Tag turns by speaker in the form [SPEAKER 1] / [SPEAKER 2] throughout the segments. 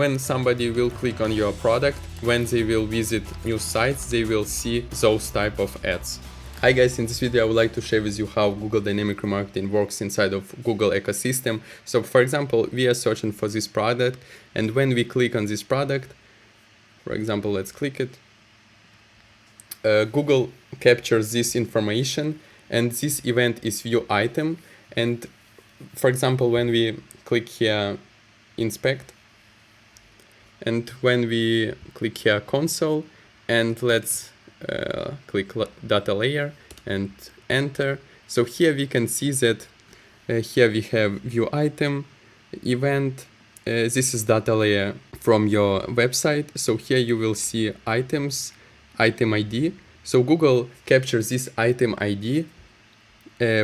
[SPEAKER 1] When somebody will click on your product, when they will visit new sites, they will see those type of ads. Hi guys, in this video I would like to share with you how Google Dynamic Remarketing works inside of Google ecosystem. So for example, we are searching for this product, and when we click on this product, for example, let's click it, Google captures this information, and this event is view item. And for example, when we click here inspect, and when we click here console, and let's click data layer and enter, so here we can see that here we have view item, event, this is data layer from your website. So here you will see items, item ID. So Google captures this item ID,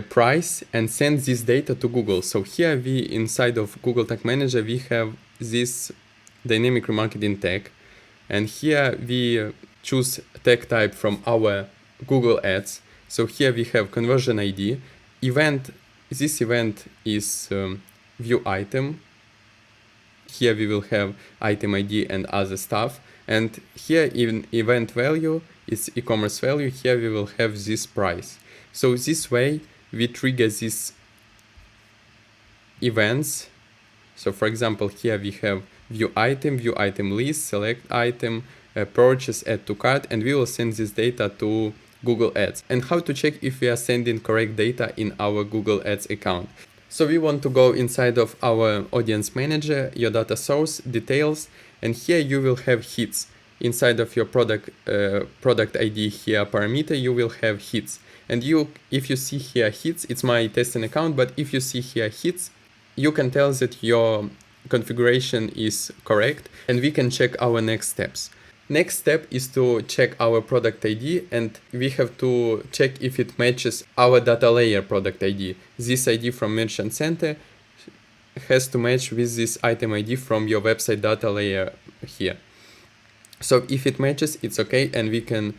[SPEAKER 1] price, and sends this data to Google. So here we, inside of Google Tag Manager, we have this dynamic remarketing tag, and here we choose tag type from our Google Ads. So here we have conversion ID, event, this event is view item. Here we will have item ID and other stuff, and here in event value is e-commerce value. Here we will have this price. So this way we trigger these events. So for example, here we have view item list, select item, purchase, add to cart, and we will send this data to Google Ads. And how to check if we are sending correct data in our Google Ads account? So we want to go inside of our audience manager, your data source, details, and here you will have hits. Inside of your product ID here parameter, you will have hits. And if you see here hits, it's my testing account, but if you see here hits, you can tell that your configuration is correct, and we can check our next steps. Next step is to check our product ID, and we have to check if it matches our data layer product ID. This ID from Merchant Center has to match with this item ID from your website data layer here. So if it matches, it's okay, and we can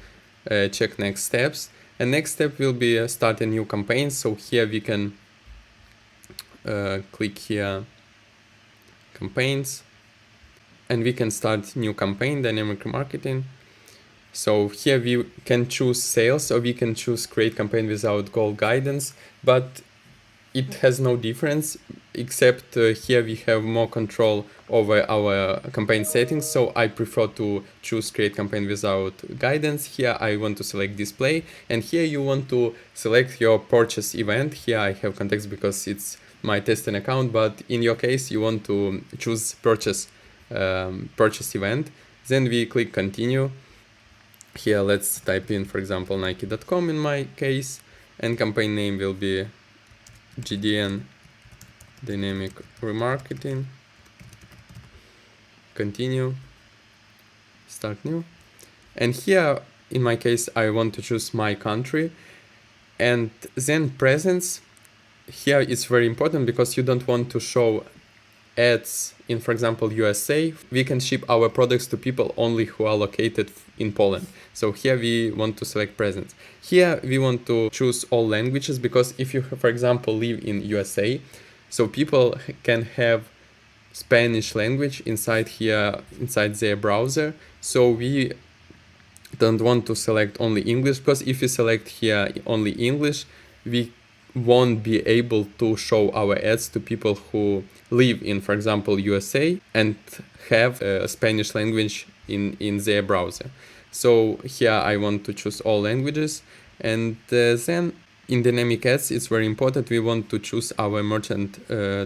[SPEAKER 1] check next steps. And next step will be start a new campaign. So here we can click here campaigns, and we can start new campaign, dynamic remarketing. So here we can choose sales, or we can choose create campaign without goal guidance, but it has no difference, except here we have more control over our campaign settings. So I prefer to choose create campaign without guidance. Here I want to select display, and here you want to select your purchase event. Here I have context because it's my testing account, but in your case you want to choose purchase event. Then we click continue. Here let's type in, for example, nike.com in my case, and campaign name will be GDN Dynamic Remarketing. Continue, start new. And here in my case I want to choose my country, and then presence. Here it's very important because you don't want to show ads in, for example, USA. We can ship our products to people only who are located in Poland. So here we want to select presence. Here we want to choose all languages, because if you, for example, live in USA, so people can have Spanish language inside here, inside their browser. So we don't want to select only English, because if you select here only English, we won't be able to show our ads to people who live in, for example, USA and have Spanish language in their browser. So here I want to choose all languages, and then in dynamic ads it's very important, we want to choose our merchant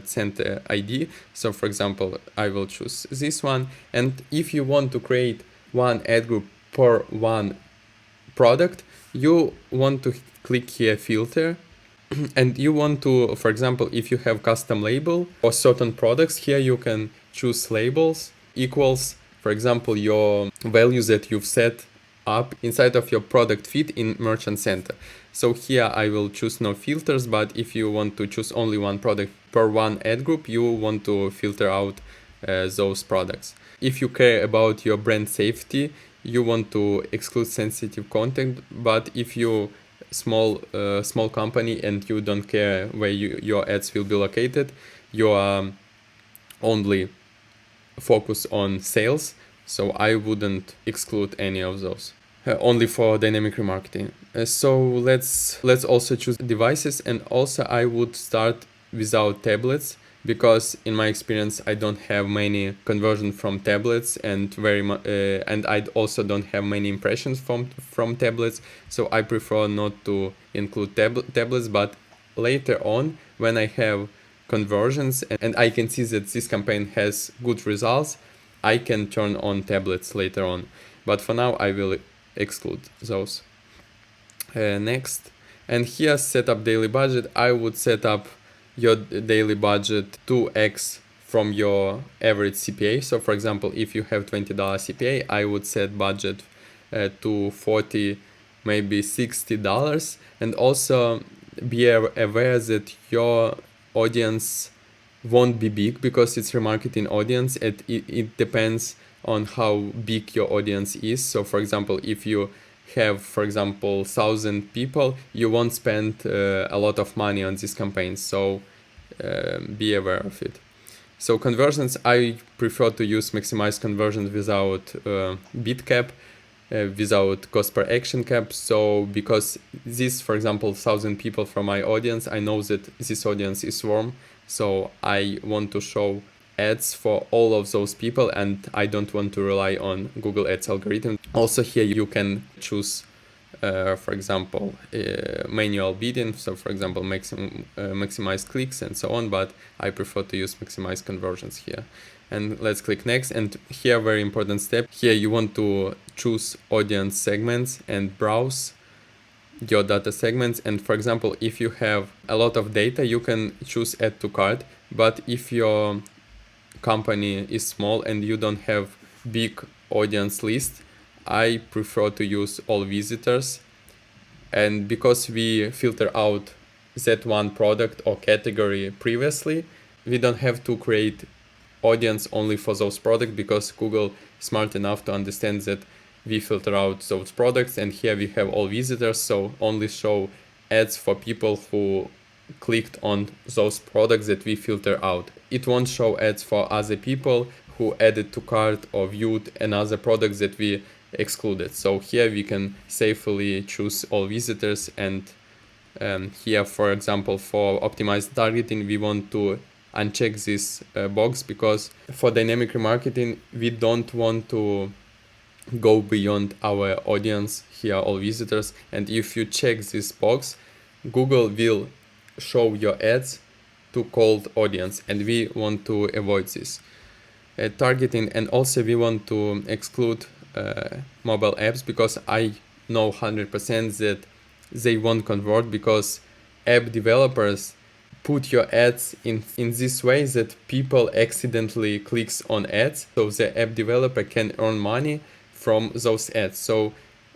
[SPEAKER 1] center ID. So for example, I will choose this one, and if you want to create one ad group per one product, you want to click here filter. And you want to, for example, if you have custom label or certain products, here you can choose labels equals, for example, your values that you've set up inside of your product feed in Merchant Center. So here I will choose no filters, but if you want to choose only one product per one ad group, you want to filter out those products. If you care about your brand safety, you want to exclude sensitive content, but if you small company and you don't care where your ads will be located, you are only focus on sales, so I wouldn't exclude any of those. Only for dynamic remarketing. So let's also choose devices, and also I would start without tablets, because in my experience I don't have many conversion from tablets, and and I also don't have many impressions from tablets, so I prefer not to include tablets. But later on, when I have conversions and I can see that this campaign has good results, I can turn on tablets later on. But for now I will exclude those. Next, and here set up daily budget. I would set up your daily budget 2x from your average CPA. So for example, if you have $20 CPA, I would set budget to 40, maybe $60. And also be aware that your audience won't be big, because it's remarketing audience. It depends on how big your audience is. So for example, if you have, for example, 1,000 people, you won't spend a lot of money on this campaign. So be aware of it. So conversions, I prefer to use maximize conversions without bid cap, without cost per action cap. So because this, for example, 1,000 people from my audience, I know that this audience is warm, so I want to show ads for all of those people, and I don't want to rely on Google Ads algorithm. Also here you can choose for example, manual bidding. So for example, maximize clicks and so on, but I prefer to use maximize conversions here. And let's click next. And here, very important step. Here you want to choose audience segments and browse your data segments. And for example, if you have a lot of data, you can choose add to cart. But if your company is small and you don't have big audience list, I prefer to use all visitors. And because we filter out that one product or category previously, we don't have to create audience only for those products, because Google is smart enough to understand that we filter out those products, and here we have all visitors, so only show ads for people who clicked on those products that we filter out. It won't show ads for other people who added to cart or viewed another product that we excluded. So here we can safely choose all visitors. And here, for example, for optimized targeting, we want to uncheck this box, because for dynamic remarketing, we don't want to go beyond our audience, here all visitors. And if you check this box, Google will show your ads to cold audience, and we want to avoid this. Targeting, and also we want to exclude mobile apps, because I know 100% that they won't convert, because app developers put your ads in this way that people accidentally clicks on ads, so the app developer can earn money from those ads. So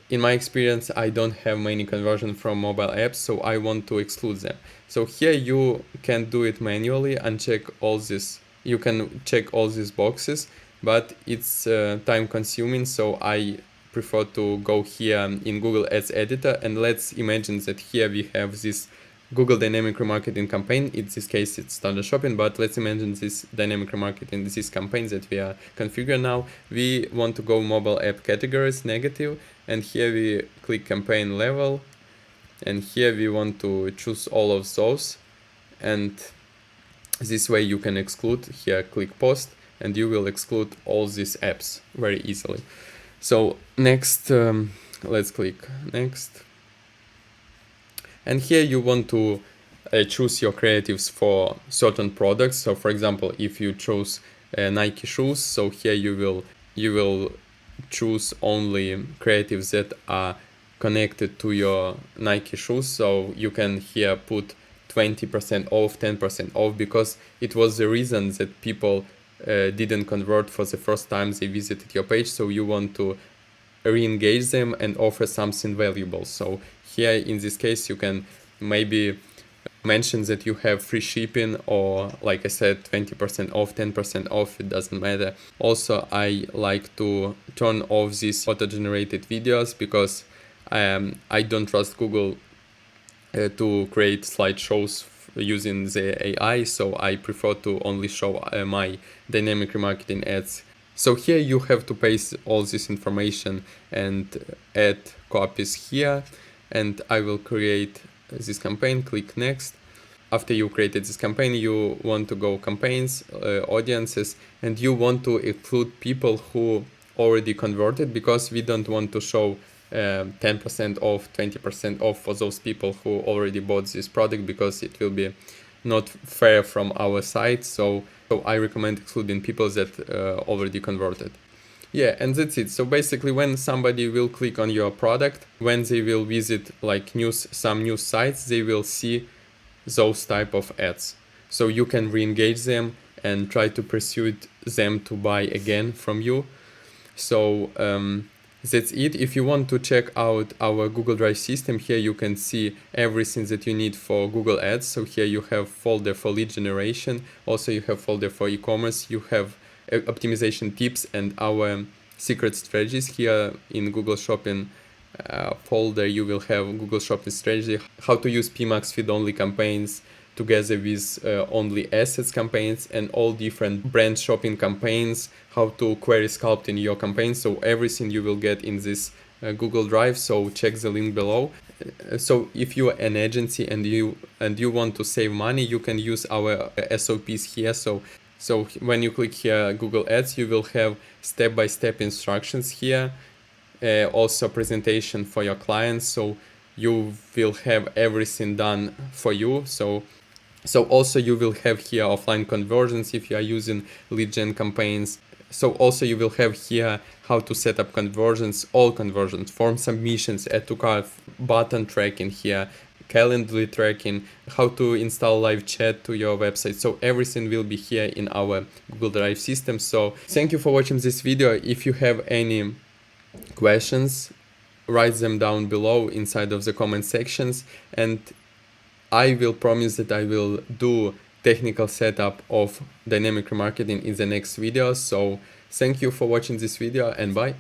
[SPEAKER 1] in my experience, I don't have many conversion from mobile apps, so I want to exclude them. So here you can do it manually and check all this. You can check all these boxes, but it's time consuming, so I prefer to go here in Google Ads Editor. And let's imagine that here we have this Google Dynamic Remarketing campaign. In this case, it's standard shopping, but let's imagine this dynamic remarketing, this campaign that we are configuring now. We want to go mobile app categories, negative, and here we click campaign level, and here we want to choose all of those, and this way you can exclude. Here click post, and you will exclude all these apps very easily. So next, let's click next. And here you want to choose your creatives for certain products. So for example, if you choose Nike shoes, so here you will choose only creatives that are connected to your Nike shoes. So you can here put 20% off, 10% off, because it was the reason that people didn't convert for the first time they visited your page. So you want to re-engage them and offer something valuable. So here in this case, you can maybe mention that you have free shipping, or like I said, 20% off, 10% off, it doesn't matter. Also, I like to turn off these auto-generated videos, because I don't trust Google to create slideshows using the AI, so I prefer to only show my dynamic remarketing ads. So here you have to paste all this information and add copies here, and I will create this campaign. Click next. After you created this campaign, you want to go campaigns, audiences, and you want to include people who already converted, because we don't want to show 10% off, 20% off for those people who already bought this product, because it will be not fair from our side. So I recommend excluding people that already converted. Yeah, and that's it. So basically, when somebody will click on your product, when they will visit like some news sites, they will see those type of ads. So you can re-engage them and try to pursue them to buy again from you. So that's it. If you want to check out our Google Drive system, here you can see everything that you need for Google Ads. So here you have folder for lead generation. Also you have folder for e-commerce. You have optimization tips and our secret strategies. Here in Google Shopping folder you will have Google Shopping strategy, how to use PMAX feed only campaigns together with only assets campaigns, and all different brand shopping campaigns, how to query sculpt in your campaign. So everything you will get in this Google Drive, so check the link below. So if you are an agency and you want to save money, you can use our SOPs here. So when you click here Google Ads, you will have step-by-step instructions here, also presentation for your clients, so you will have everything done for you. So also you will have here offline conversions if you are using lead gen campaigns. So also you will have here how to set up conversions, all conversions, form submissions, add to cart, button tracking here, Calendly tracking, how to install live chat to your website. So everything will be here in our Google Drive system. So thank you for watching this video. If you have any questions, write them down below inside of the comment sections, and I will promise that I will do technical setup of dynamic remarketing in the next video. So thank you for watching this video, and bye.